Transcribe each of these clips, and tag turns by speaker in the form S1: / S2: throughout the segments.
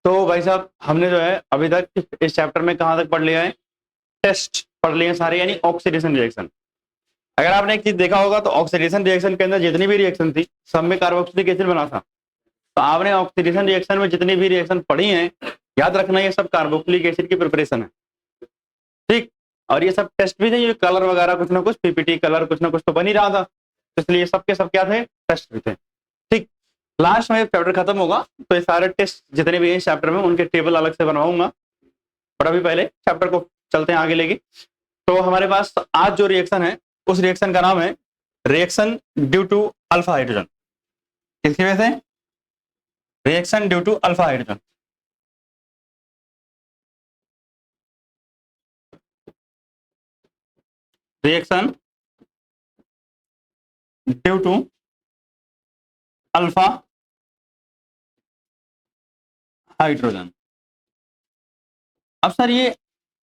S1: तो भाई साहब हमने जो है अभी तक इस चैप्टर में कहाँ तक पढ़ लिया है, टेस्ट पढ़ लिए सारे, यानी ऑक्सीडेशन रिएक्शन। अगर आपने एक चीज देखा होगा तो ऑक्सीडेशन रिएक्शन के अंदर जितनी भी रिएक्शन थी सब में कार्बोक्सिलिक एसिड बना था। तो आपने ऑक्सीडेशन रिएक्शन में जितनी भी रिएक्शन पढ़ी हैं, याद रखना ये सब कार्बोक्सिलिक एसिड की प्रिपरेशन है, ठीक। और ये सब टेस्ट भी थे, ये कलर वगैरह कुछ ना कुछ पीपीटी कलर कुछ ना कुछ तो बन ही रहा था, इसलिए सब के सब क्या थे, टेस्ट भी थे, ठीक। लास्ट में चैप्टर खत्म होगा तो ये सारे टेस्ट जितने भी हैं इस चैप्टर में उनके टेबल अलग से बनवाऊंगा, पर अभी पहले चैप्टर को चलते हैं आगे लेके। तो हमारे पास आज जो रिएक्शन है उस रिएक्शन का नाम है reaction due to alpha hydrogen. किसकी वजह से? Reaction due to alpha hydrogen. Reaction due to alpha hydrogen. अब सर ये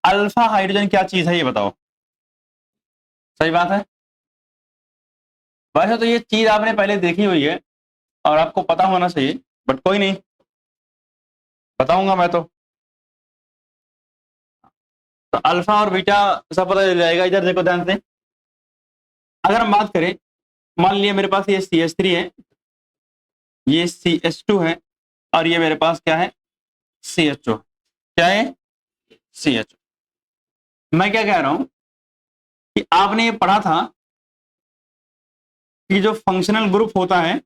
S1: अल्फा हाइड्रोजन क्या चीज है ये बताओ। सही बात है, वैसे तो ये चीज आपने पहले देखी हुई है और आपको पता होना चाहिए, बट कोई नहीं, बताऊंगा मैं तो अल्फा और बीटा सब पता चल जाएगा। इधर देखो ध्यान से, अगर हम बात करें, मान लिया मेरे पास ये CH3 है, ये CH2 है और ये मेरे पास क्या है, CHO। क्या है? CHO। मैं क्या कह रहा हूं कि आपने ये पढ़ा था कि जो फंक्शनल ग्रुप होता है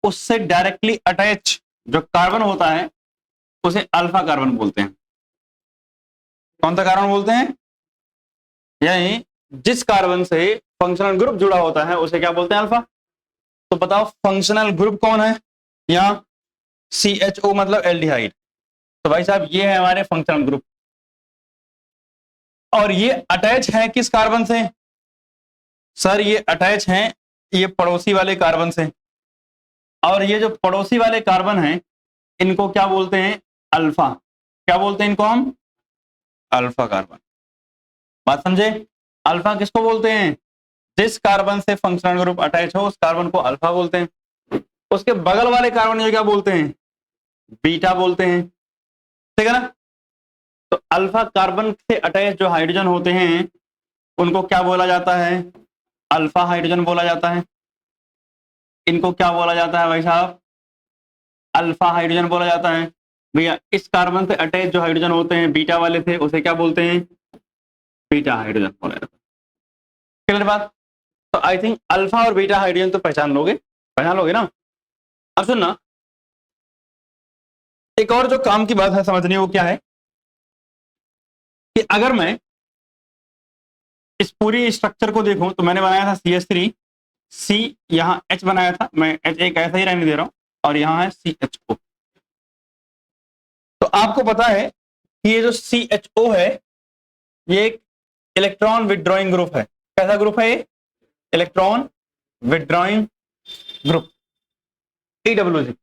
S1: उससे डायरेक्टली अटैच जो कार्बन होता है उसे अल्फा कार्बन बोलते हैं। कौन सा कार्बन बोलते हैं? यानी जिस कार्बन से फंक्शनल ग्रुप जुड़ा होता है उसे क्या बोलते हैं, अल्फा। तो बताओ फंक्शनल ग्रुप कौन है? यहाँ CHO मतलब एल्डिहाइड। तो भाई साहब ये है हमारे फंक्शनल ग्रुप और ये अटैच है किस कार्बन से? सर ये अटैच हैं ये पड़ोसी वाले कार्बन से, और ये जो पड़ोसी वाले कार्बन हैं इनको क्या बोलते हैं, अल्फा। क्या बोलते हैं इनको हम? Alpha carbon. बात समझे? अल्फा किसको बोलते हैं? जिस कार्बन से फंक्शनल ग्रुप अटैच हो उस कार्बन को अल्फा बोलते हैं। उसके बगल वाले कार्बन को क्या बोलते हैं? बीटा बोलते हैं, ठीक है ना। तो अल्फा कार्बन से अटैच जो हाइड्रोजन होते हैं उनको क्या बोला जाता है? अल्फा हाइड्रोजन बोला जाता है। इनको क्या बोला जाता है भाई साहब? अल्फा हाइड्रोजन बोला जाता है। भैया इस कार्बन से अटैच जो हाइड्रोजन होते हैं बीटा वाले थे उसे क्या बोलते हैं? बीटा हाइड्रोजन बोला जाता है। क्लियर बात? तो आई थिंक अल्फा और बीटा हाइड्रोजन तो पहचान लोगे ना। अब सुनना, एक और जो काम की बात है समझनी वो क्या है कि अगर मैं इस पूरी स्ट्रक्चर को देखूं तो मैंने बनाया था CH3, C यहां H बनाया था, मैं H एक ऐसा ही रहने दे रहा हूं और यहां है CHO। तो आपको पता है कि ये जो CHO है ये एक इलेक्ट्रॉन विड्रॉइंग ग्रुप है। कैसा ग्रुप है ये? Electron withdrawing group, EWG।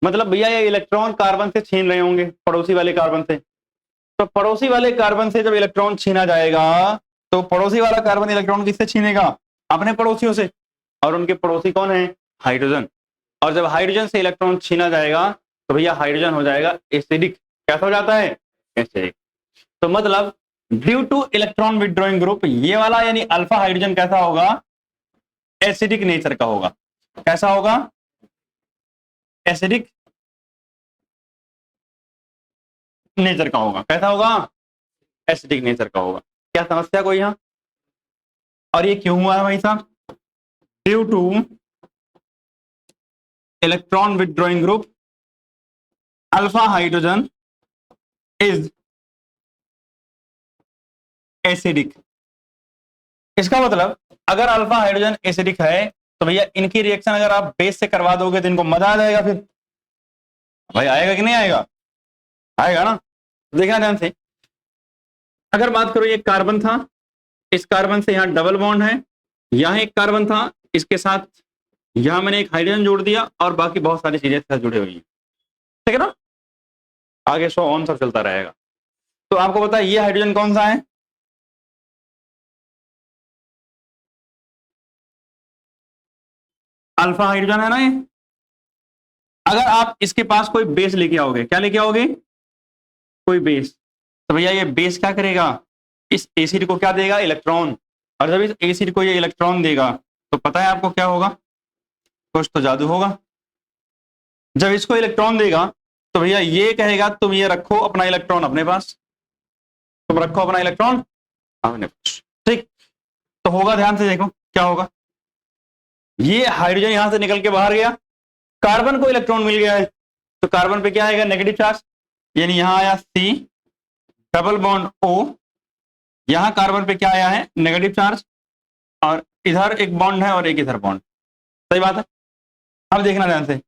S1: मतलब भैया ये इलेक्ट्रॉन कार्बन से छीन रहे होंगे पड़ोसी वाले कार्बन से। तो पड़ोसी वाले कार्बन से जब इलेक्ट्रॉन छीना जाएगा तो पड़ोसी वाला कार्बन इलेक्ट्रॉन किससे छीनेगा? अपने पड़ोसियों से, और उनके पड़ोसी कौन है? हाइड्रोजन। और जब हाइड्रोजन से इलेक्ट्रॉन छीना जाएगा तो भैया हाइड्रोजन हो जाएगा एसिडिक। कैसा हो जाता है? एसिडिक। तो मतलब due two electron withdrawing group ये वाला यानी अल्फा हाइड्रोजन कैसा होगा? एसिडिक नेचर का होगा। कैसा होगा? एसिडिक नेचर का होगा। कैसा होगा? एसिडिक नेचर का होगा। क्या समस्या कोई यहां? और ये क्यों हुआ है भाई साहब? Due two electron withdrawing group alpha hydrogen is acidic. इसका मतलब अगर अल्फा हाइड्रोजन एसिडिक है तो भैया इनकी रिएक्शन अगर आप बेस से करवा दोगे तो इनको मजा आ जाएगा। फिर भाई आएगा कि नहीं आएगा? आएगा ना। देखना ध्यान से, अगर बात करो ये कार्बन था, इस कार्बन से यहां डबल बॉन्ड है, यहां एक कार्बन था, इसके साथ यहां मैंने एक हाइड्रोजन जोड़ दिया और बाकी बहुत सारी चीजें साथ जुड़ी हुई है, ठीक है ना। आगे शो ऑन सब चलता रहेगा। तो आपको पता है ये हाइड्रोजन कौन सा है? अल्फा हाइड्रोजन है ना ये। अगर आप इसके पास कोई बेस लेके आओगे, क्या लेके आओगे, कोई बेस, तो भैया ये बेस क्या करेगा, इस एसिड को क्या देगा, इलेक्ट्रॉन। और जब इस एसिड को ये इलेक्ट्रॉन देगा तो पता है आपको क्या होगा, कुछ तो जादू होगा। जब इसको इलेक्ट्रॉन देगा तो भैया ये कहेगा तुम ये रखो अपना इलेक्ट्रॉन अपने पास, तुम रखो अपना इलेक्ट्रॉन अपने पास, ठीक। तो होगा, ध्यान से देखो क्या होगा, ये हाइड्रोजन यहां से निकल के बाहर गया, कार्बन को इलेक्ट्रॉन मिल गया है, तो कार्बन पे क्या आएगा, नेगेटिव चार्ज, यानी यहां आया C डबल बॉन्ड O, यहां कार्बन पे क्या आया है, नेगेटिव चार्ज, और इधर एक बॉन्ड है और एक इधर बॉन्ड, सही बात है। अब देखना ध्यान से,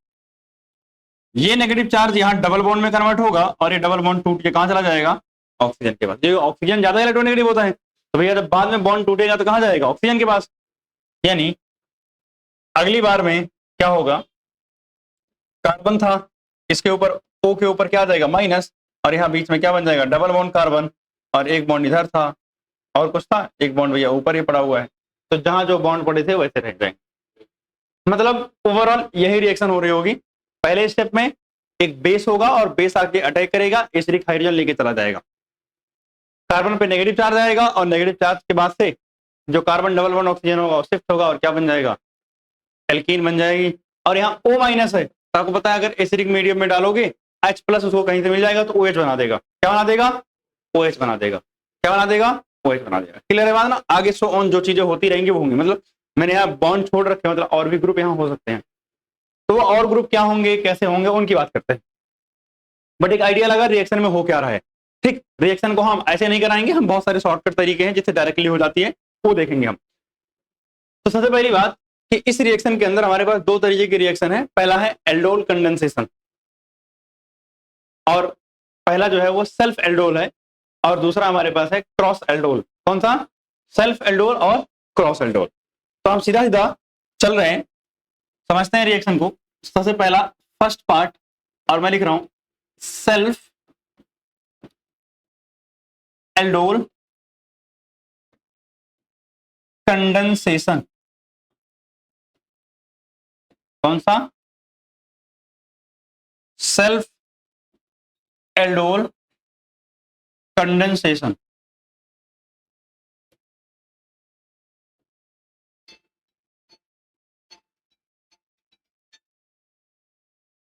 S1: ये नेगेटिव चार्ज यहां डबल बॉन्ड में कन्वर्ट होगा और ये डबल बॉन्ड टूट के कहां चला जाएगा, ऑक्सीजन के पास। ये ऑक्सीजन ज्यादा इलेक्ट्रोनेगेटिव होता है, तो भैया जब बाद में बॉन्ड टूटेगा तो कहां जाएगा, ऑक्सीजन के पास। यानी अगली बार में क्या होगा, कार्बन था, इसके ऊपर O के ऊपर क्या आ जाएगा, माइनस, और यहाँ बीच में क्या बन जाएगा, डबल बॉन्ड कार्बन, और एक बॉन्ड इधर था और कुछ था, एक बॉन्ड भैया ऊपर ही पड़ा हुआ है, तो जहां जो बॉन्ड पड़े थे वैसे रह जाएंगे। मतलब ओवरऑल यही रिएक्शन हो रही होगी। पहले स्टेप में एक बेस होगा और बेस आके अटैक करेगा, एसिडिक हाइड्रोजन लेके चला जाएगा, कार्बन पे नेगेटिव चार्ज आएगा, और नेगेटिव चार्ज के बाद से जो कार्बन डबल बॉन्ड ऑक्सीजन होगा वो शिफ्ट होगा और क्या बन जाएगा, एल्कीन बन जाएगी। और यहाँ O माइनस है, तो आपको पता है अगर एसिडिक मीडियम में डालोगे H प्लस उसको कहीं से मिल जाएगा तो OH बना देगा, क्या बना देगा, OH बना देगा, क्या बना देगा, OH बना देगा। क्लियर है बात ना। आगे सो ऑन जो चीजें होती रहेंगी वो होंगी, मतलब मैंने यहाँ बॉन्ड छोड़ रखे, मतलब और भी ग्रुप यहाँ हो सकते हैं, तो वो और ग्रुप क्या होंगे, कैसे होंगे, उनकी बात करते हैं। बट एक आइडिया लगा रिएक्शन में हो क्या रहा है, ठीक। रिएक्शन को हम ऐसे नहीं कराएंगे, हम बहुत सारे शॉर्टकट तरीके हैं जिससे डायरेक्टली हो जाती है, वो देखेंगे हम। तो सबसे पहली बात कि इस रिएक्शन के अंदर हमारे पास दो तरीके की रिएक्शन है। पहला है एल्डोल कंडेंसेशन, और पहला जो है वो सेल्फ एल्डोल है, और दूसरा हमारे पास है क्रॉस एल्डोल। कौन सा, सेल्फ एल्डोल और क्रॉस एल्डोल। तो हम सीधा सीधा चल रहे हैं, समझते हैं रिएक्शन को। सबसे पहला फर्स्ट पार्ट, और मैं लिख रहा हूं सेल्फ एल्डोल कंडेंसेशन। कौन सा, सेल्फ एल्डोल कंडेंसेशन।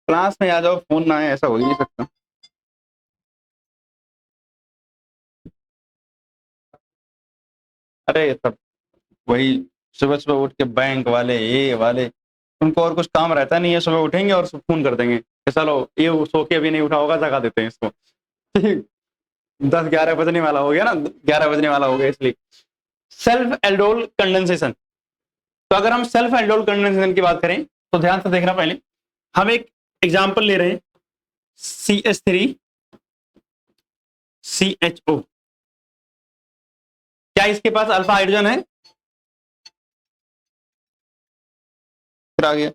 S1: क्लास में आ जाओ, फोन ना है, ऐसा हो ही नहीं सकता। अरे सब वही सुबह सुबह उठ के बैंक वाले ये वाले, उनको और कुछ काम रहता नहीं है, सुबह उठेंगे और फोन कर देंगे कि चलो ये सो के अभी नहीं उठा होगा, जगा देते हैं इसको। 10-11 बजने वाला हो गया ना, 11 बजने वाला हो गया, इसलिए सेल्फ एल्डोल कंडेंसेशन। तो अगर हम सेल्फ एल्डोल कंडेंसेशन की बात करें तो ध्यान से देखना, पहले हम एक एग्जाम्पल ले रहे हैं, CH3CHO। क्या इसके पास अल्फा हाइड्रोजन है, फिर आ गया,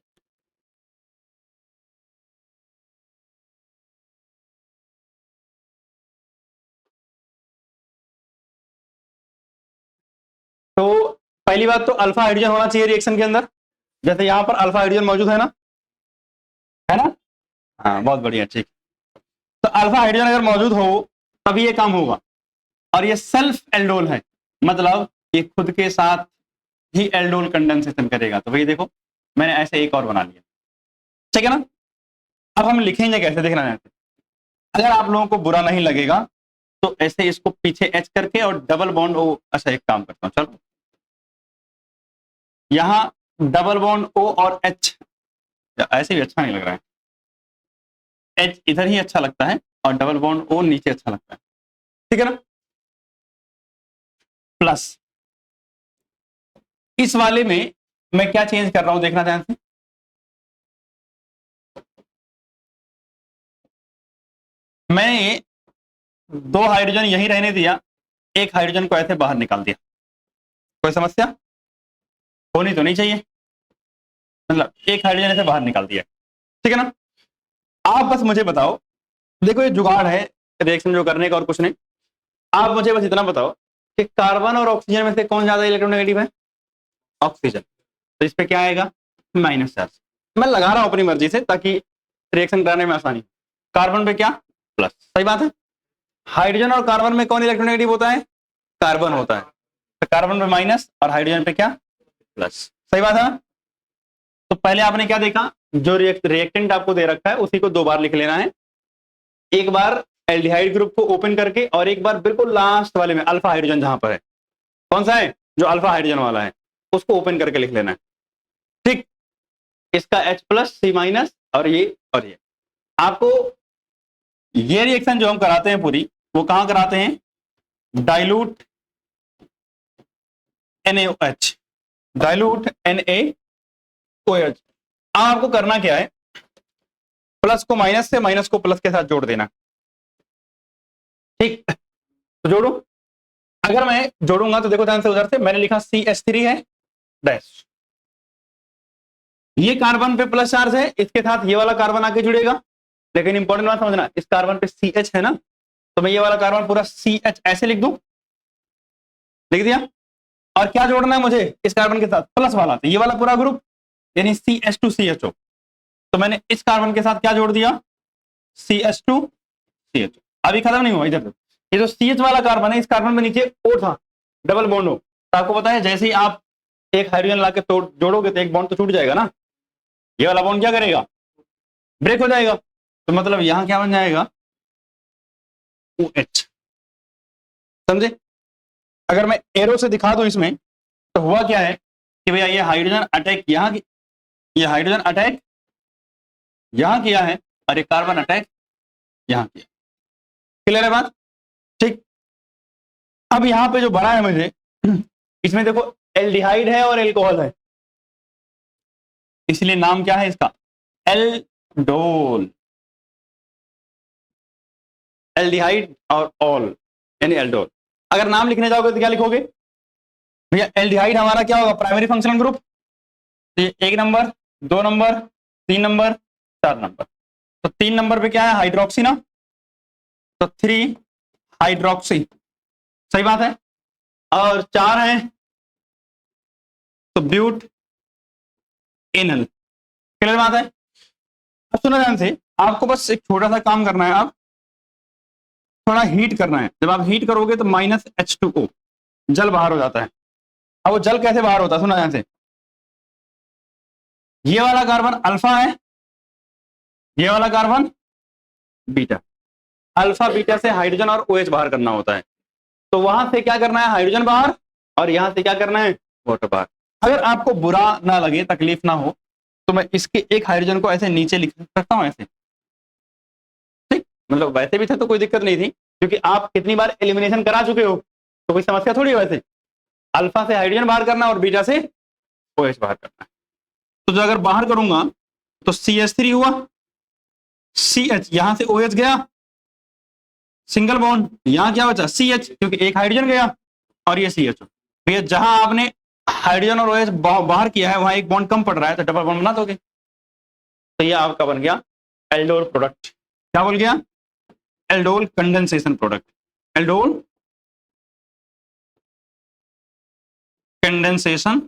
S1: तो पहली बात तो अल्फा हाइड्रोजन होना चाहिए रिएक्शन के अंदर, जैसे यहां पर अल्फा हाइड्रोजन मौजूद है ना, है ना, हाँ बहुत बढ़िया, ठीक। तो अल्फा हाइड्रोजन अगर मौजूद हो तभी ये काम होगा। और ये सेल्फ एल्डोल है, मतलब ये खुद के साथ ही एल्डोल कंडेंसेशन करेगा। तो भैया देखो मैंने ऐसे एक और बना लिया, ठीक है ना। अब हम लिखेंगे कैसे, देखना है। अगर आप लोगों को बुरा नहीं लगेगा तो ऐसे इसको पीछे एच करके और डबल बॉन्ड ओ, अच्छा एक काम करता हूं, चलो यहां डबल बॉन्ड ओ और एच, ऐसे भी अच्छा नहीं लग रहा है, एच इधर ही अच्छा लगता है और डबल बॉन्ड ओ नीचे अच्छा लगता है, ठीक है ना। प्लस इस वाले में मैं क्या चेंज कर रहा हूं, देखना ध्यान से। मैंने दो हाइड्रोजन यहीं रहने दिया, एक हाइड्रोजन को ऐसे बाहर निकाल दिया, कोई समस्या होनी तो नहीं चाहिए, मतलब एक हाइड्रोजन ऐसे बाहर निकाल दिया, ठीक है ना। आप बस मुझे बताओ, देखो ये जुगाड़ है रिएक्शन जो करने का और कुछ नहीं, आप मुझे बस इतना बताओ कि कार्बन और ऑक्सीजन में से कौन ज्यादा इलेक्ट्रोनेगेटिव है, ऑक्सीजन। तो इस पे क्या आएगा, माइनस चार्ज। मैं लगा रहा हूं अपनी मर्जी से ताकि रिएक्शन कराने में आसानी। कार्बन पे क्या प्लस, सही बात है। हाइड्रोजन और कार्बन में कौन इलेक्ट्रोनेगेटिव होता है, कार्बन होता है, तो कार्बन पे माइनस और हाइड्रोजन पे क्या प्लस, सही बात है। तो पहले आपने क्या देखा, जो रिएक्टेंट आपको दे रखा है उसी को 2 बार लिख लेना है, एक बार एल्डिहाइड ग्रुप को ओपन करके और एक बार बिल्कुल लास्ट वाले में अल्फा हाइड्रोजन जहां पर है, कौन सा है, जो अल्फा हाइड्रोजन वाला है उसको ओपन करके लिख लेना है। ठीक, इसका H प्लस सी माइनस और ये आपको ये रिएक्शन जो हम कराते हैं पूरी, वो कहां कराते हैं, डाइल्यूट NaOH, डाइल्यूट NaOH। आपको करना क्या है, प्लस को माइनस से, माइनस को प्लस के साथ जोड़ देना। ठीक, तो जोड़ो। अगर मैं जोड़ूंगा तो देखो ध्यान से, उधर से मैंने लिखा CH3 है डैश, ये कार्बन पे प्लस चार्ज है, इसके साथ ये वाला कार्बन आके जुड़ेगा, लेकिन इंपॉर्टेंट बात समझना, इस कार्बन पे CH है ना, तो मैं ये वाला कार्बन पूरा CH ऐसे लिख दूं, लिख दिया। और क्या जोड़ना है मुझे इस कार्बन के साथ, प्लस वाला, तो ये वाला पूरा ग्रुप यानी CH2CHO, तो मैंने इस कार्बन के साथ क्या जोड़ दिया, CH2CHO। अभी खत्म नहीं हुआ, इधर ये जो CH वाला कार्बन है, इस कार्बन में नीचे O था, डबल बॉन्ड हो, तो आपको पता है जैसे ही आप एक हाइड्रोजन लाके जोड़ोगे तो एक बॉन्ड तो छूट जाएगा ना, ये वाला बॉन्ड क्या करेगा, ब्रेक हो जाएगा, तो मतलब यहां क्या बन जाएगा, OH, समझे। अगर मैं एरो से दिखा दूं इसमें, तो हुआ क्या है कि भैया ये हाइड्रोजन अटैक यहां, ये हाइड्रोजन अटैक यहां किया है और ये कार्बन अटैक यहां किया। क्लियर है बात, ठीक। अब यहां पे जो बना है मुझे, इसमें देखो एल्डिहाइड है और एल्कोहल है, इसलिए नाम क्या है इसका, एल्डोल, एल्डिहाइड और ऑल यानी एल्डोल। अगर नाम लिखने जाओगे तो क्या लिखोगे भैया, एल्डिहाइड हमारा क्या होगा, प्राइमरी फंक्शनल ग्रुप, तो 1 नंबर 2 नंबर 3 नंबर 4 नंबर, तो 3 नंबर पे क्या है, हाइड्रोक्सी ना, तो 3 हाइड्रोक्सी, सही बात है। और 4 है तो ब्यूट एनल, क्लियर बात है। अब सुना ध्यान से, आपको बस एक छोटा सा काम करना है, आप थोड़ा हीट करना है, जब आप हीट करोगे तो -H2O जल बाहर हो जाता है। अब वो जल कैसे बाहर होता है, सुना ध्यान से, ये वाला कार्बन अल्फा है, ये वाला कार्बन बीटा, अल्फा बीटा से हाइड्रोजन और OH बाहर करना होता है, तो वहां से क्या करना है, हाइड्रोजन बाहर, और यहां से क्या करना है, वाटर बाहर। अगर आपको बुरा ना लगे, तकलीफ ना हो, तो मैं इसके एक हाइड्रोजन को ऐसे नीचे लिख सकता हूं ऐसे, ठीक, मतलब वैसे भी था तो कोई दिक्कत नहीं थी, क्योंकि आप कितनी बार एलिमिनेशन करा चुके हो, तो कोई समस्या थोड़ी है। वैसे अल्फा से हाइड्रोजन बाहर करना और बीटा से OH बाहर करना है, तो जो अगर बाहर करूंगा तो CH3 हुआ, CH यहां से OH गया, सिंगल बॉन्ड, यहां क्या बचा CH, क्योंकि एक हाइड्रोजन गया और ये CH। भैया जहां आपने हाइड्रोजन और OH बाहर किया है वहां एक बॉन्ड कम पड़ रहा है, तो डबल बॉन्ड बना दोगे, तो ये आपका बन गया एल्डोल प्रोडक्ट। क्या बोल गया, aldol condensation product, aldol condensation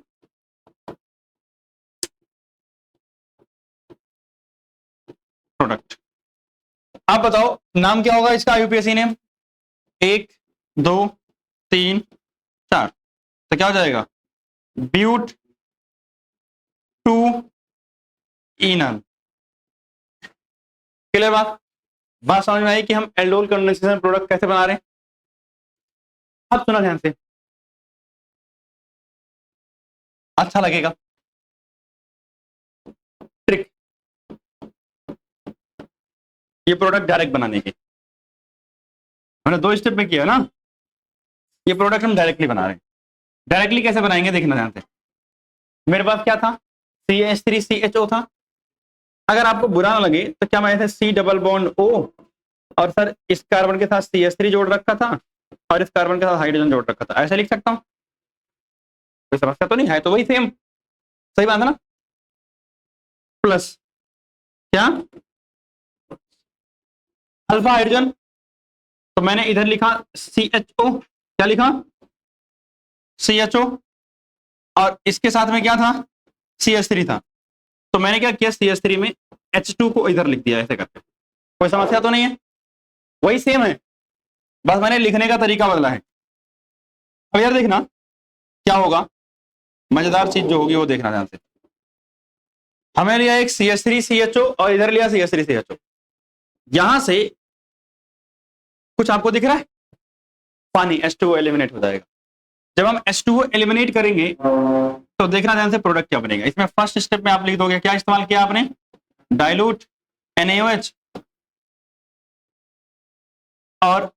S1: product. आप बताओ नाम क्या होगा इसका, यूपीएससी नेम, 1 2 3 4, तो क्या हो जाएगा, ब्यूट 2 इनल। क्लियर बात, बात समझ में आई कि हम एल्डोल कंडेंसेशन प्रोडक्ट कैसे बना रहे हैं। अब सुना ध्यान से, अच्छा लगेगा ट्रिक, ये प्रोडक्ट डायरेक्ट बनाने की हमने 2 स्टेप में किया ना, ये प्रोडक्ट हम डायरेक्टली बना रहे हैं। डायरेक्टली कैसे बनाएंगे देखना ध्यान से, मेरे पास क्या था, CH3CHO था। अगर आपको बुरा ना लगे तो क्या मैं ऐसे C डबल बॉन्ड O और सर इस कार्बन के साथ CH3 जोड़ रखा था और इस कार्बन के साथ हाइड्रोजन जोड़ रखा था, ऐसे लिख सकता हूं, कोई समस्या तो नहीं है, तो वही सेम, सही बात है ना। प्लस क्या, अल्फा हाइड्रोजन, तो मैंने इधर लिखा CHO, क्या लिखा CHO, और इसके साथ में क्या था CH3 था, तो मैंने क्या किया CH3 में H2 को इधर लिख दिया ऐसे करके, कोई समस्या तो नहीं है, वही सेम है, बस मैंने लिखने का तरीका बदला है। अब यार देखना क्या होगा, मजेदार चीज जो होगी वो देखना ध्यान से। हमें लिया एक CH3CHO और इधर लिया CH3CHO, यहां से कुछ आपको दिख रहा है, पानी H2O एलिमिनेट हो जाएगा। जब हम H2O एलिमिनेट करेंगे तो देखना ध्यान से प्रोडक्ट क्या बनेगा। इसमें फर्स्ट स्टेप में आप लिख दोगे, क्या इस्तेमाल किया आपने, डाइल्यूट NaOH, और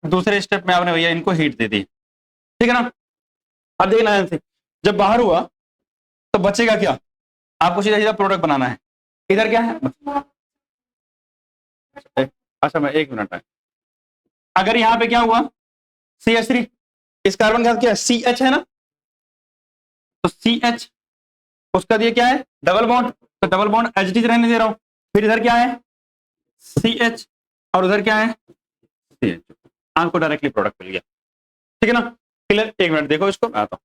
S1: दूसरे स्टेप में आपने भैया इनको हीट दे दी, ठीक है ना। अब देखना ध्यान से, जब बाहर हुआ तो बचेगा क्या, आपको सीधा सीधा प्रोडक्ट बनाना है। इधर क्या है, अच्छा मैं 1 मिनट है, अगर यहां पे क्या हुआ CH3, इस कार्बन का क्या है CH है ना, तो CH उसका दिए क्या है डबल बॉन्ड, तो डबल बॉन्ड H रहने दे रहा हूं, फिर इधर क्या है CH और उधर क्या है CH, आपको डायरेक्टली प्रोडक्ट मिल गया, ठीक है ना। क्लियर, 1 मिनट देखो इसको, मैं आता हूं।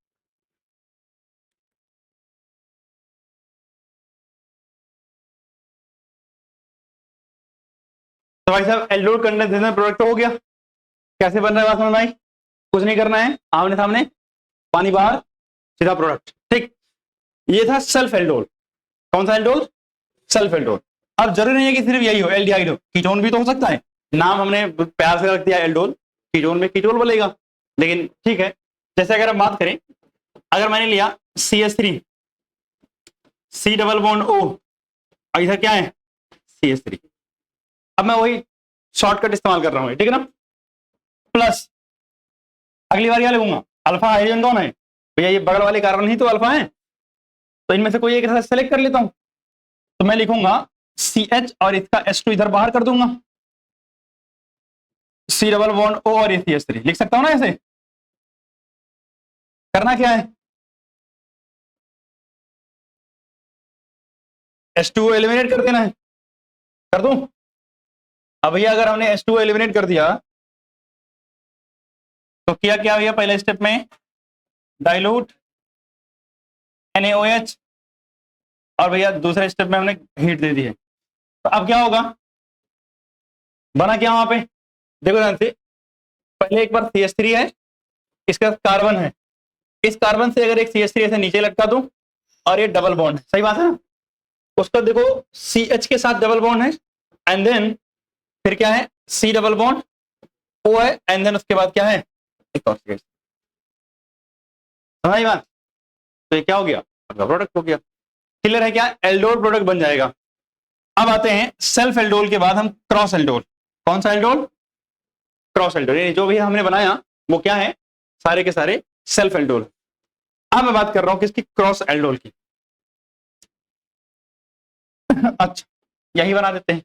S1: तो भाई साहब एल्डोल कंडेंसेशन प्रोडक्ट तो हो गया, कैसे बन रहा है बात समझ में आई, कुछ नहीं करना है, आमने सामने पानी बाहर सीधा प्रोडक्ट, ठीक। ये था सेल्फ एल्डोल, कौन सा एल्डोल, सेल्फ एल्डोल। अब जरूरी नहीं है कि सिर्फ यही हो, एल्डिहाइड हो, कीटोन भी तो हो सकता है, नाम हमने प्यार से रख दिया एल्डोल, कीटोन में कीटोल बोलेगा, लेकिन ठीक है। जैसे अगर हम बात करें, अगर मैंने लिया CH3 C double bond O और इधर क्या है CH3, अब मैं वही शॉर्टकट इस्तेमाल कर रहा हूं, ठीक है ना, प्लस अगली बार क्या लिखूंगा, अल्फा हाइड्रोजन कौन है भैया, ये बगल वाले कार्बन ही तो अल्फा है, तो इनमें से कोई एक सेलेक्ट कर लेता हूं, तो मैं लिखूंगा CH और इसका H2 इधर बाहर कर दूंगा, C डबल बॉन्ड O और ये CH3 लिख सकता हूं ना ऐसे। करना क्या है, H2O एलिमिनेट कर देना है, कर दूं। अब भैया अगर हमने H2O एलिमिनेट कर दिया तो किया क्या भैया, पहले स्टेप में डाइल्यूट NaOH और भैया दूसरे स्टेप में हमने हीट दे दी है, तो अब क्या होगा, बना क्या वहां पे, देखो ध्यान से, पहले एक बार CH3 है, इसका कार्बन है, इस कार्बन से अगर एक CH3 ऐसे नीचे लटका दूं और ये डबल बॉन्ड है, सही बात है ना, उसका देखो CH के साथ डबल बॉन्ड है, एंड देन फिर क्या है C डबल बॉन्ड O है, एंड देन उसके बाद क्या है एक ऑक्सीजन, समझ बात, तो ये क्या हो गया, आपका प्रोडक्ट हो गया। क्लियर है क्या, एल्डोल प्रोडक्ट बन जाएगा। अब आते हैं सेल्फ एल्डोल के बाद हम क्रॉस एल्डोल, कौन सा एल्डोल, क्रॉस एल्डोल, जो भी हमने बनाया वो क्या है, सारे के सारे सेल्फ एल्डोल। अब मैं बात कर रहा हूं किसकी, क्रॉस एल्डोल की। अच्छा यही बना देते हैं,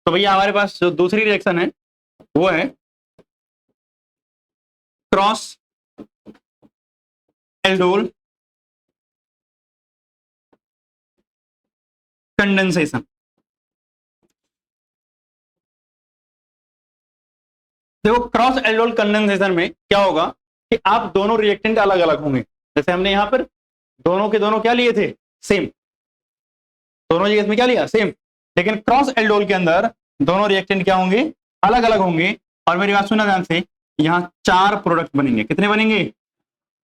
S1: तो भैया हमारे पास जो दूसरी रिएक्शन है वो है क्रॉस एल्डोल कंडेंसेशन। देखो क्रॉस एल्डोल कंडेंसेशन में क्या होगा कि आप दोनों रिएक्टेंट अलग अलग होंगे, जैसे हमने यहां पर दोनों के दोनों क्या लिए थे सेम, दोनों जगह में क्या लिया सेम, लेकिन क्रॉस एल्डोल के अंदर दोनों रिएक्टेंट क्या होंगे अलग अलग होंगे। और मेरी बात सुना ध्यान से, यहां 4 प्रोडक्ट बनेंगे, कितने बनेंगे,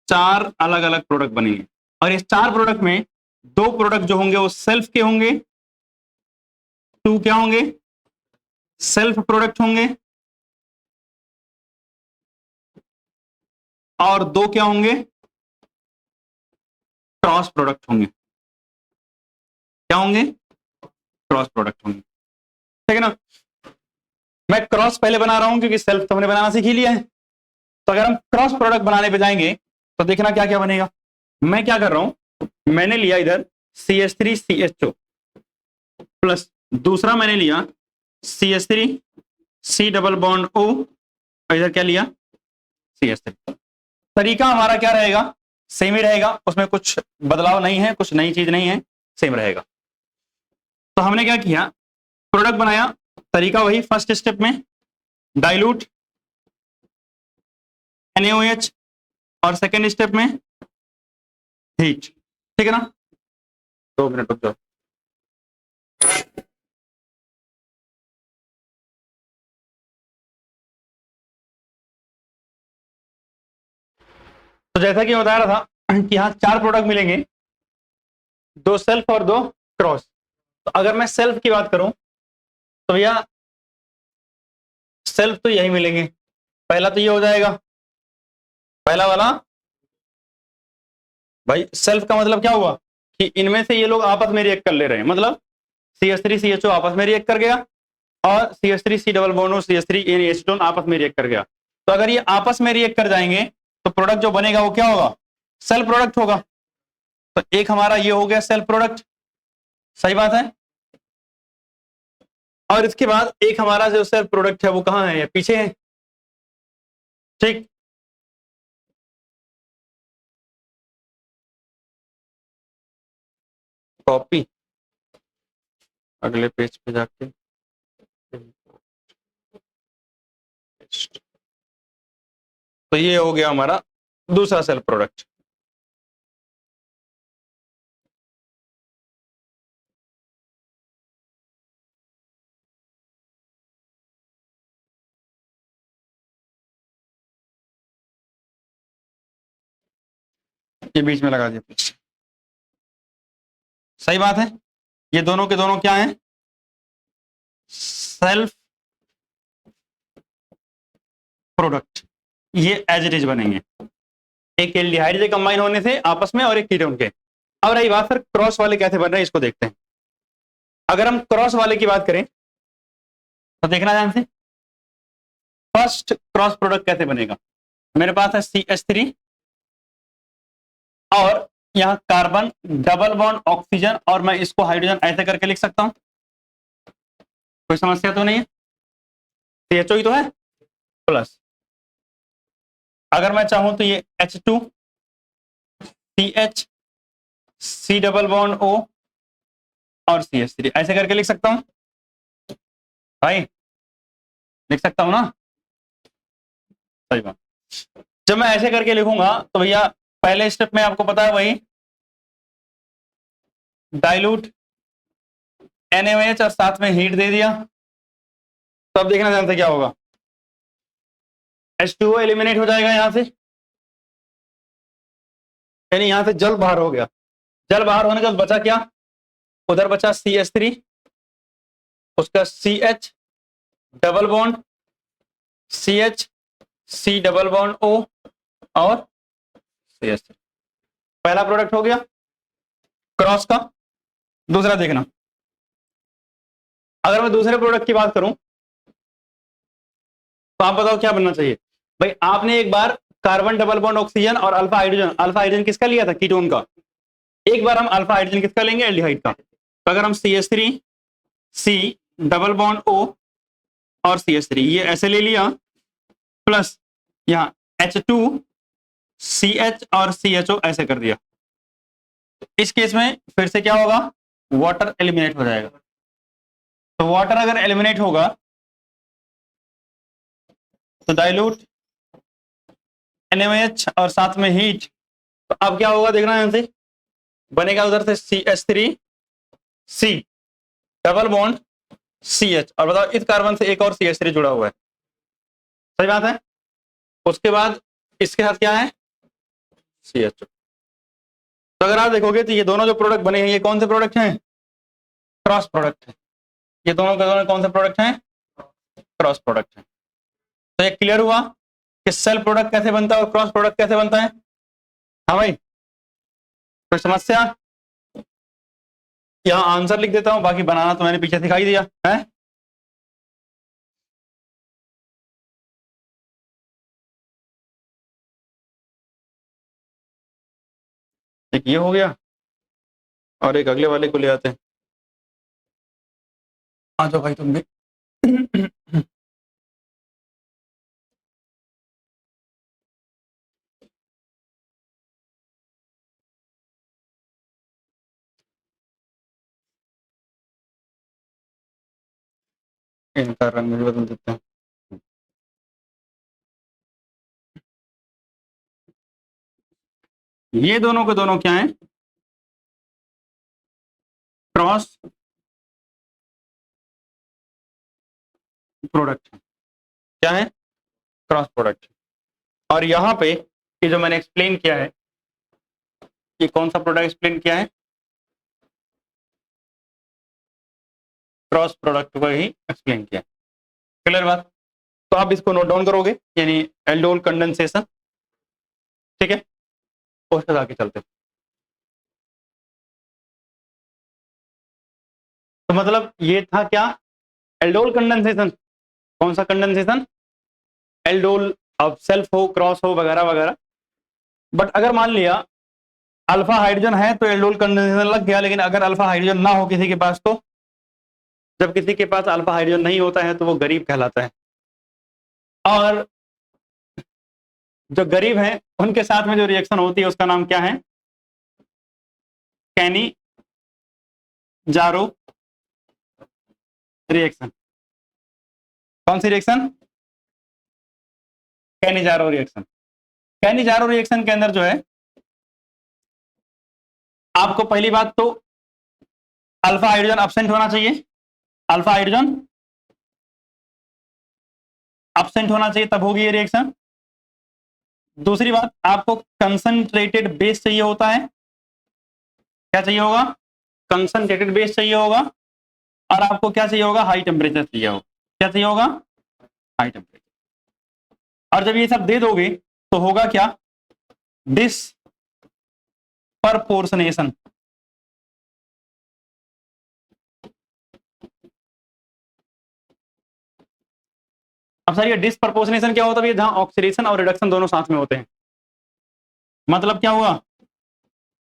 S1: 4 अलग अलग प्रोडक्ट बनेंगे, और इस 4 प्रोडक्ट में 2 प्रोडक्ट जो होंगे वो सेल्फ के होंगे, 2 क्या होंगे सेल्फ प्रोडक्ट होंगे, और 2 क्या होंगे क्रॉस प्रोडक्ट होंगे, क्या होंगे क्रॉस प्रोडक्ट होंगे, ठीक है ना। मैं क्रॉस पहले बना रहा हूं क्योंकि सेल्फ तो हमने बनाना सीख ही लिया है, तो अगर हम क्रॉस प्रोडक्ट बनाने पे जाएंगे तो देखना क्या क्या बनेगा। मैं क्या कर रहा हूं, मैंने लिया इधर CH3CHO प्लस दूसरा मैंने लिया CH3 C double bond O और इधर क्या लिया CH3। तरीका हमारा क्या रहेगा, सेम ही रहेगा, उसमें कुछ बदलाव नहीं है, कुछ नई चीज नहीं है, सेम रहेगा। तो हमने क्या किया, प्रोडक्ट बनाया, तरीका वही, फर्स्ट स्टेप में डाइल्यूट NaOH और सेकेंड स्टेप में हीट, ठीक है ना। 2 मिनट रुक जाओ। तो जैसा कि मैं बता रहा था कि यहाँ 4 प्रोडक्ट मिलेंगे, 2 सेल्फ और 2 क्रॉस। तो अगर मैं सेल्फ की बात करूं तो भैया सेल्फ तो यही मिलेंगे। पहला तो ये हो जाएगा, पहला वाला भाई। सेल्फ का मतलब क्या हुआ कि इनमें से ये लोग आपस में रिएक्ट कर ले रहे हैं, मतलब CH3CHO आपस में रिएक्ट कर गया और CH3C डबल बॉन्ड और CH3 एसीटोन आपस में रिएक्ट कर गया। तो अगर ये आपस में रिएक्ट कर जाएंगे तो प्रोडक्ट जो बनेगा वो क्या होगा, सेल्फ प्रोडक्ट होगा। तो एक हमारा ये हो गया सेल्फ प्रोडक्ट, सही बात है। और इसके बाद एक हमारा जो सेल्फ प्रोडक्ट है वो कहां है, ये पीछे है, ठीक। कॉपी अगले पेज पे जाके, तो ये हो गया हमारा दूसरा सेल्फ प्रोडक्ट। ये बीच में लगा दिया प्लीज, सही बात है। ये दोनों के दोनों क्या हैं, सेल्फ प्रोडक्ट। ये एज इट इज बनेंगे, एक एल्डिहाइड से कंबाइन होने से आपस में और एक कीटोन के। अब रही बात फिर क्रॉस वाले कैसे बन रहे हैं, इसको देखते हैं। अगर हम क्रॉस वाले की बात करें तो देखना ध्यान से, फर्स्ट क्रॉस प्रोडक्ट कैसे बनेगा। मेरे पास है CH3 और यहां कार्बन डबल बॉन्ड ऑक्सीजन, और मैं इसको हाइड्रोजन ऐसे करके लिख सकता हूं, कोई समस्या तो नहीं है। CHO ही तो है प्लस, अगर मैं चाहूं तो ये H2 CH C double bond O और CH3 ऐसे करके लिख सकता हूं भाई, लिख सकता हूं ना, सही बात। जब मैं ऐसे करके लिखूंगा तो भैया पहले स्टेप में आपको पता है वही डाइल्यूट NaOH और साथ में हीट दे दिया। तो अब देखना ध्यान से क्या होगा, H2O एलिमिनेट हो जाएगा यहां से, यानी यहां से जल बाहर हो गया। जल बाहर होने के बाद बचा क्या, उधर बचा CH3, उसका CH double bond CH C double bond O और CH3। पहला प्रोडक्ट हो गया क्रॉस का। दूसरा देखना, अगर मैं दूसरे प्रोडक्ट की बात करूं तो आप बताओ क्या बनना चाहिए। भाई आपने एक बार कार्बन डबल बॉन्ड ऑक्सीजन और अल्फा हाइड्रोजन, अल्फा हाइड्रोजन किसका लिया था, कीटोन का। एक बार हम अल्फा हाइड्रोजन किसका लेंगे, एल्डिहाइड का। तो अगर हम CH3 C double bond O और CH3 ये ऐसे ले लिया, प्लस यहाँ H2 CH और CHO ऐसे कर दिया, इस केस में फिर से क्या होगा, वाटर एलिमिनेट हो जाएगा। तो वाटर अगर एलिमिनेट होगा तो डाइल्यूट NaOH और साथ में हीट, तो अब क्या होगा देखना यहां से, बनेगा उधर से CH3 C double bond CH, और बताओ इस कार्बन से एक और CH3 जुड़ा हुआ है, सही बात है। उसके बाद इसके साथ क्या है CHO। तो अगर आप देखोगे तो ये दोनों जो प्रोडक्ट बने हैं ये कौन से प्रोडक्ट हैं, क्रॉस प्रोडक्ट है। ये दोनों के दोनों कौन से प्रोडक्ट हैं, क्रॉस प्रोडक्ट है। तो ये क्लियर हुआ कि सेल्फ प्रोडक्ट कैसे बनता है और क्रॉस प्रोडक्ट कैसे बनता है। हाँ भाई, कोई समस्या। यहाँ आंसर लिख देता हूं, बाकी बनाना तो मैंने पीछे सिखाई दिया है। एक ये हो गया और एक अगले वाले को ले आते हैं। आ जाओ भाई तुम भी। इनका रंग भी बदल देते हैं। ये दोनों के दोनों क्या है, क्रॉस प्रोडक्ट। क्या है, क्रॉस प्रोडक्ट। और यहाँ पे ये जो मैंने एक्सप्लेन किया है, ये कौन सा प्रोडक्ट एक्सप्लेन किया है? क्रॉस प्रोडक्ट को ही एक्सप्लेन किया। क्लियर बात? तो आप इसको नोट डाउन करोगे, यानी एल्डोल कंडेंसेशन। ठीक है, उसके आगे चलते। तो मतलब ये था क्या? Aldol condensation. कौन सा कंडेंसेशन? एल्डोल, अब सेल्फ हो, क्रॉस हो, वगैरह वगैरह। बट अगर मान लिया अल्फा हाइड्रोजन है तो एल्डोल कंडेंसेशन लग गया, लेकिन अगर अल्फा हाइड्रोजन ना हो किसी के पास, तो जब किसी के पास अल्फा हाइड्रोजन नहीं होता है तो वो गरीब कहलाता है। और जो गरीब हैं उनके साथ में जो रिएक्शन होती है उसका नाम क्या है? कैनी जारो रिएक्शन। कौन सी रिएक्शन? कैनी जारो रिएक्शन। कैनी जारो रिएक्शन के अंदर जो है, आपको पहली बात तो अल्फा हाइड्रोजन एब्सेंट होना चाहिए। अल्फा हाइड्रोजन एब्सेंट होना चाहिए, तब होगी ये रिएक्शन। दूसरी बात, आपको कंसंट्रेटेड बेस चाहिए होता है। क्या चाहिए होगा? कंसंट्रेटेड बेस चाहिए होगा। और आपको क्या चाहिए होगा? हाई टेम्परेचर चाहिए होगा। क्या चाहिए होगा? High temperature. और जब ये सब दे दोगे तो होगा क्या? डिसप्रपोर्शनेशन। अब सर ये डिसप्रपोर्शनेशन क्या होता है? जहां ऑक्सीडेशन और रिडक्शन दोनों साथ में होते हैं। मतलब क्या हुआ?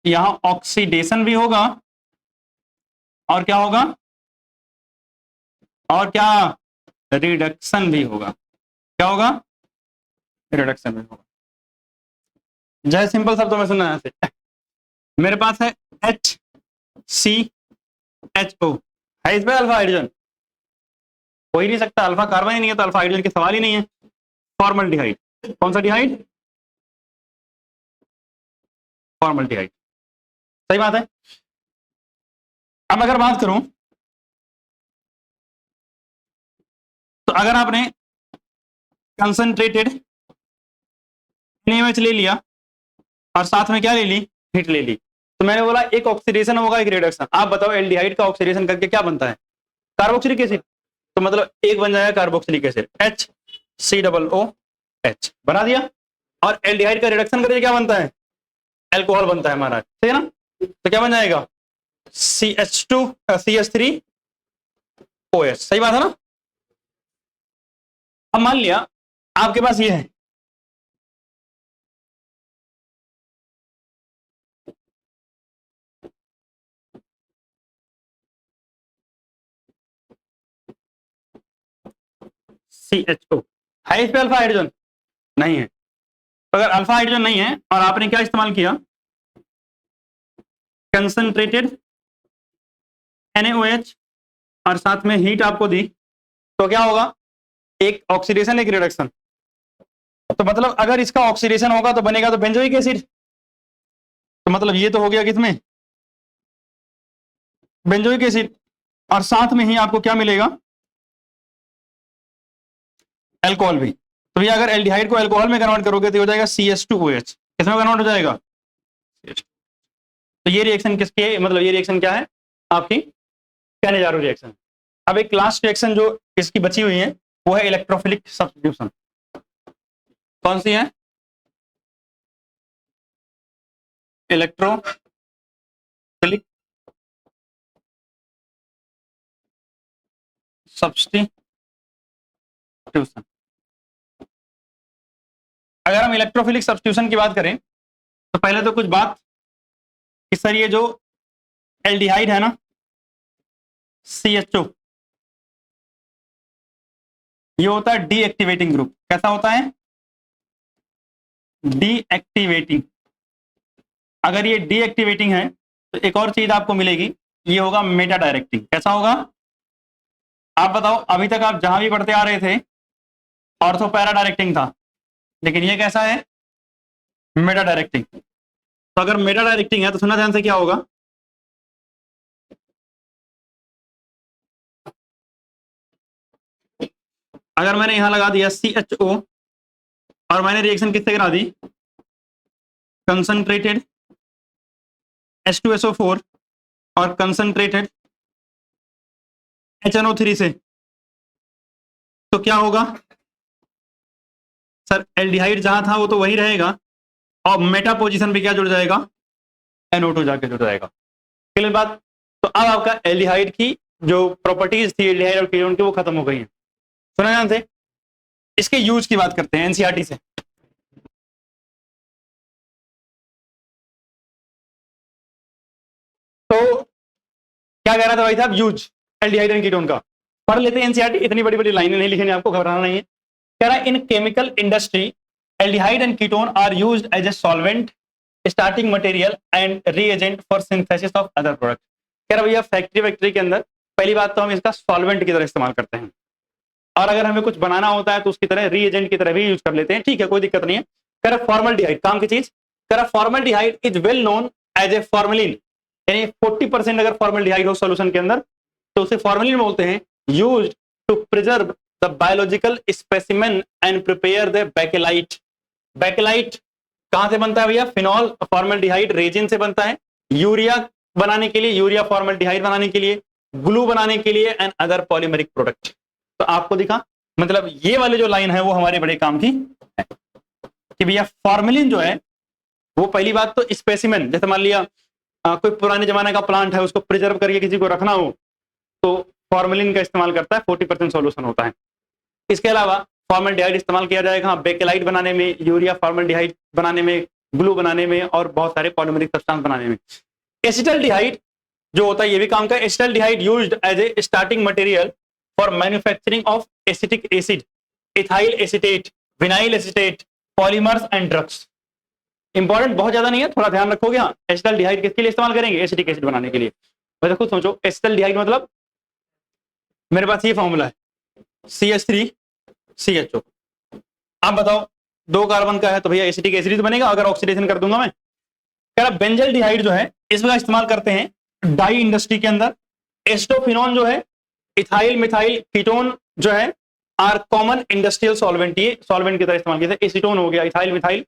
S1: यहां ऑक्सीडेशन भी होगा और क्या होगा? और क्या? रिडक्शन भी होगा। क्या होगा? रिडक्शन भी होगा। जय सिंपल शब्दों में सुनना है। मेरे पास है HCHO, है इसमें अल्फा हाइड्रोजन? हो ही नहीं सकता, अल्फा कार्बन ही नहीं है तो अल्फा हाइड्रोजन के सवाल ही नहीं है। फॉर्मल्डिहाइड। कौन सा डिहाइड? फॉर्मल्डिहाइड। सही बात है। अब अगर बात करूं तो अगर आपने कंसंट्रेटेड NaOH ले लिया और साथ में क्या ले ली? हीट ले ली, तो मैंने बोला एक ऑक्सीडेशन होगा एक रिडक्शन। आप बताओ एल्डिहाइड का ऑक्सीडेशन करके क्या बनता है? Carboxylic acid. तो मतलब एक बन जाएगा कार्बोक्सिलिक एसिड, HCOOH बना दिया। और एल्डिहाइड का रिडक्शन करके क्या बनता है? एल्कोहल बनता है महाराज, ठीक है ना? तो क्या बन जाएगा? CH3OH। सही बात है ना? अब मान लिया आपके पास ये है, CHO, है इस पे अल्फा हाइड्रोजन? नहीं है। तो अगर अल्फा हाइड्रोजन नहीं है और आपने क्या इस्तेमाल किया? कंसंट्रेटेड NaOH और साथ में हीट आपको दी, तो क्या होगा? एक ऑक्सीडेशन एक रिडक्शन। तो मतलब अगर इसका ऑक्सीडेशन होगा तो बनेगा तो बेंजोइक एसिड। तो मतलब ये तो हो गया किसमें? Benzoic acid. और साथ में ही आपको क्या मिलेगा? एल्कोहल भी। तो ये अगर एल्डिहाइड को एल्कोहल में कन्वर्ट करोगे तो हो जाएगा CH2OH। किसमें कन्वर्ट हो जाएगा? तो ये रिएक्शन किसके, मतलब ये रिएक्शन क्या है? आपकी कैनेजारो रिएक्शन। अब एक लास्ट रिएक्शन जो इसकी बची हुई है वो है इलेक्ट्रोफिलिक सब्स्टिट्यूशन। कौन सी है? Electrophilic substitution. अगर हम इलेक्ट्रोफिलिक सब्स्टिट्यूशन की बात करें तो पहले तो कुछ बात कि सर ये जो एल्डिहाइड है ना, CHO, ये होता है डीएक्टिवेटिंग ग्रुप। कैसा होता है? डीएक्टिवेटिंग। अगर ये डीएक्टिवेटिंग है तो एक और चीज आपको मिलेगी, ये होगा मेटा डायरेक्टिंग। कैसा होगा? आप बताओ, अभी तक आप जहां भी पढ़ते आ रहे थे ऑर्थो पैरा डायरेक्टिंग था, लेकिन ये कैसा है? Meta directing. तो अगर मेटा डायरेक्टिंग है तो सुना ध्यान से क्या होगा? अगर मैंने यहां लगा दिया CHO और मैंने रिएक्शन किससे करा दी? कंसंट्रेटेड H2SO4 और कंसंट्रेटेड HNO3 से, तो क्या होगा सर? एल्डिहाइड जहां था वो तो वही रहेगा और मेटा पोजीशन पे क्या जुड़ जाएगा? NO2 जाके जुड़ जाएगा। क्लियर बात? तो अब आपका एल्डिहाइड की जो प्रॉपर्टीज थी एल्डिहाइड और कीटोन की वो खत्म हो गई है। सुना ध्यान से। इसके यूज की बात करते हैं एनसीईआरटी से। तो क्या कह रहा था भाई साहब? यूज एल्डिहाइड एंड कीटोन का पढ़ लेते हैं एनसीईआरटी, इतनी बड़ी बड़ी लाइनें नहीं लिखनी, आपको घबराना नहीं है। कह रहा है in chemical industry aldehyde and ketone are used as a solvent, starting material and reagent for synthesis of other product. कह रहा भैया फैक्ट्री के अंदर पहली बात तो हम इसका सॉल्वेंट की तरह इस्तेमाल करते हैं, और अगर हमें कुछ बनाना होता है तो उसकी तरह रीएजेंट की तरह भी यूज कर लेते हैं, ठीक है, कोई दिक्कत नहीं है। कह रहा फॉर्मल्डिहाइड काम की चीज। कह रहा formaldehyde is well known as a formalin, यानी 40% अगर फॉर्मल्डिहाइड हो सॉल्यूशन के अंदर तो उसे फॉर्मेलिन बोलते हैं। Used to preserve the biological specimen and prepare the bakelite. Bakelite कहां से बनता है भैया? फिनॉल फॉर्मल्डिहाइड रेजिन से बनता है। यूरिया बनाने के लिए, यूरिया फॉर्मल्डिहाइड बनाने के लिए, ग्लू बनाने के लिए एंड अदर पॉलीमरिक प्रोडक्ट। तो आपको दिखा, मतलब ये वाले जो लाइन है वो हमारे बड़े काम की है कि भैया फॉर्मेलिन जो है वो पहली बात तो स्पेसिमेन, जैसे मान लिया कोई पुराने जमाने का प्लांट है उसको प्रिजर्व करके किसी को रखना हो तो फॉर्मेलिन का इस्तेमाल करता है, 40% सॉल्यूशन होता है। इसके अलावा फॉर्मल्डिहाइड इस्तेमाल किया जाएगा बेकेलाइट बनाने में, यूरिया फॉर्मल्डिहाइड बनाने में, ग्लू बनाने में और बहुत सारे पॉलीमरिक सब्सटेंस बनाने में। एसिटल्डिहाइड जो होता है ये भी काम का। Acetaldehyde used as a starting material for manufacturing of acetic acid, ethyl acetate, vinyl acetate, polymers and drugs. Important बहुत ज्यादा नहीं है, थोड़ा ध्यान रखोगे। हाँ, एसिटल्डिहाइड किसके लिए इस्तेमाल करेंगे? एसिटिक एसिड बनाने के लिए। वैसे खुद सोचो, एसिटल्डिहाइड मतलब मेरे पास ये फॉर्मूला है CH3CHO। आप बताओ 2 कार्बन का है तो भैया एसिटिक एसिड तो बनेगा अगर ऑक्सीडेशन कर दूंगा मैं। कह रहा बेंजल्डिहाइड जो है इसका इस्तेमाल करते हैं डाई इंडस्ट्री के अंदर। एस्टोफिनोन जो है, इथाइल मिथाइल कीटोन जो है आर कॉमन इंडस्ट्रियल सॉल्वेंट, ये सॉल्वेंट की तरह इस्तेमाल किया। एसीटोन हो गया, इथाइल मिथाइल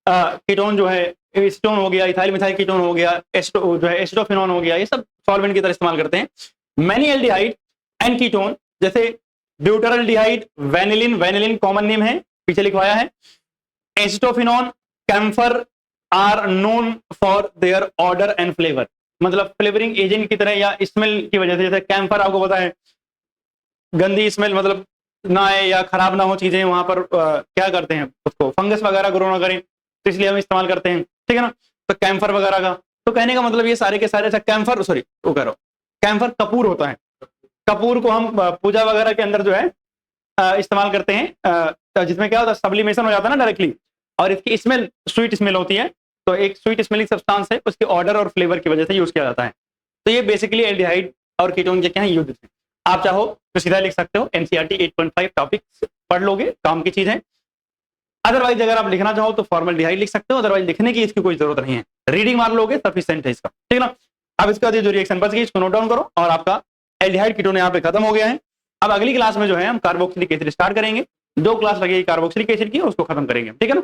S1: कीटोन जो है, एसीटोन हो गया, इथाइल मिथाइल कीटोन हो गया, एस्टो जो है एस्टोफिनोन हो गया, ये सब सॉल्वेंट की तरह इस्तेमाल करते हैं। मैनी एल्डिहाइड एंड कीटोन जैसे butyraldehyde, vanillin, vanillin common name है, पीछे लिखवाया है। Acetophenone, camphor are known for their order and flavour, मतलब फ्लेवरिंग एजेंट की तरह या स्मेल की वजह से। जैसे कैम्फर आपको पता है गंदी स्मेल मतलब ना आए या खराब ना हो चीजें, वहां पर क्या करते हैं उसको फंगस वगैरह ग्रो ना करें, तो इसलिए हम इस्तेमाल करते हैं, ठीक है ना। तो कैम्फर वगैरह का, तो कहने का मतलब ये सारे के सारे कैम्फर, सॉरी वो कह रहा हूं, कैम्फर कपूर होता है। कपूर को हम पूजा वगैरह के अंदर जो है इस्तेमाल करते हैं, जिसमें क्या होता है सब्लिमेशन हो जाता है ना डायरेक्टली, और इसकी स्मेल स्वीट स्मेल होती है। तो एक स्वीट स्मेलिंग सब्सटेंस है, उसके ऑर्डर और फ्लेवर की वजह से यूज किया जाता है। तो ये बेसिकली एल्डिहाइड और कीटोन के क्या है यूज है। आप चाहो तो सीधा लिख सकते हो, एनसीईआरटी 8.5 टॉपिक्स पढ़ लोगे, काम की चीज है। अदरवाइज अगर आप लिखना चाहो तो फॉर्मल्डिहाइड लिख सकते हो, अदरवाइज लिखने की इसकी कोई जरूरत नहीं है, रीडिंग मार लोगे सफिशिएंट है इसका, ठीक है ना। अब इसका जो रिएक्शन बच गई इसको नोट डाउन करो, और आपका एल्डिहाइड कीटोन यहाँ पे खत्म हो गया है। अब अगली क्लास में जो है हम कार्बोक्सिलिक एसिड स्टार्ट करेंगे, 2 क्लास लगेगी कार्बोक्सिलिक एसिड की, उसको खत्म करेंगे, ठीक है ना।